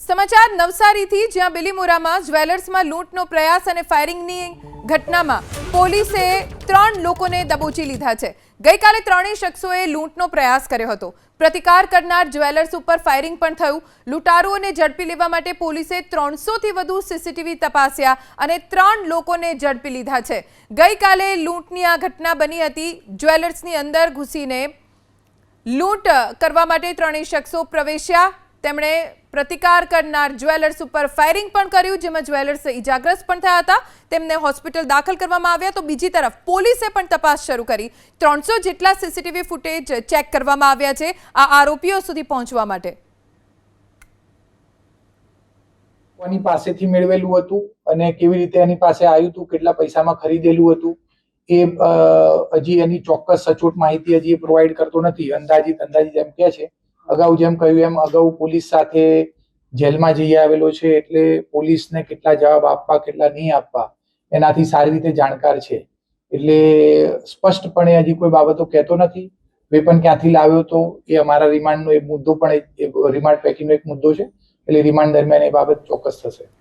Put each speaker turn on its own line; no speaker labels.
સમાચાર નવસારીથી, જ્યાં બિલીમોરામાં જ્વેલર્સમાં લૂંટનો પ્રયાસ અને ફાયરિંગની ઘટનામાં પોલીસે 3 લોકોને દબોચી લીધા છે। ગઈકાલે ત્રણેય શખ્સોએ લૂંટનો પ્રયાસ કર્યો હતો। પ્રતિકાર કરનાર જ્વેલર્સ ઉપર ફાયરિંગ પણ થયું। લૂંટારુઓને ઝડપી લેવા માટે પોલીસે 300 થી વધુ સીસીટીવી તપાસ્યા અને 3 લોકોને ઝડપી લીધા છે। ગઈકાલે લૂંટની આ ઘટના બની હતી। જ્વેલર્સની અંદર ઘૂસીને લૂંટ કરવા માટે ત્રણેય શખ્સો પ્રવેશ્યા। તેમણે પ્રતિકાર કરનાર જ્વેલર્સ ઉપર ફાયરિંગ પણ કર્યું, જેમાં જ્વેલર્સ ઇજાગ્રસ્ત પણ થયા હતા। તેમને હોસ્પિટલ દાખલ કરવામાં આવ્યા। તો બીજી તરફ પોલીસે પણ તપાસ શરૂ કરી। 300 જેટલા સીસીટીવી ફૂટેજ ચેક કરવામાં આવ્યા છે આ આરોપીઓ સુધી પહોંચવા માટે।
કોની પાસેથી મેળવેલું હતું અને કેવી રીતે એની પાસે આવ્યું હતું, કેટલા પૈસામાં ખરીદેલું હતું, એ હજી એની ચોક્કસ સચોટ માહિતી હજી પ્રોવાઈડ કરતો નથી। અંદાજિત એમ કહે છે। અગાઉ જેમ કહ્યું એમ અગાઉ પોલીસ સાથે જેલમાં જઈ આવેલો છે, એટલે પોલીસને કેટલા જવાબ આપવા કેટલા નહીં આપવા એનાથી સારી રીતે જાણકાર છે। એટલે સ્પષ્ટપણે હજી કોઈ બાબતો કહેતો નથી। વેપન ક્યાંથી લાવ્યો હતો એ અમારા રિમાન્ડનો એક મુદ્દો પણ રિમાન્ડ પેકિંગનો એક મુદ્દો છે। એટલે રિમાન્ડ દરમિયાન એ બાબત ચોક્કસ થશે।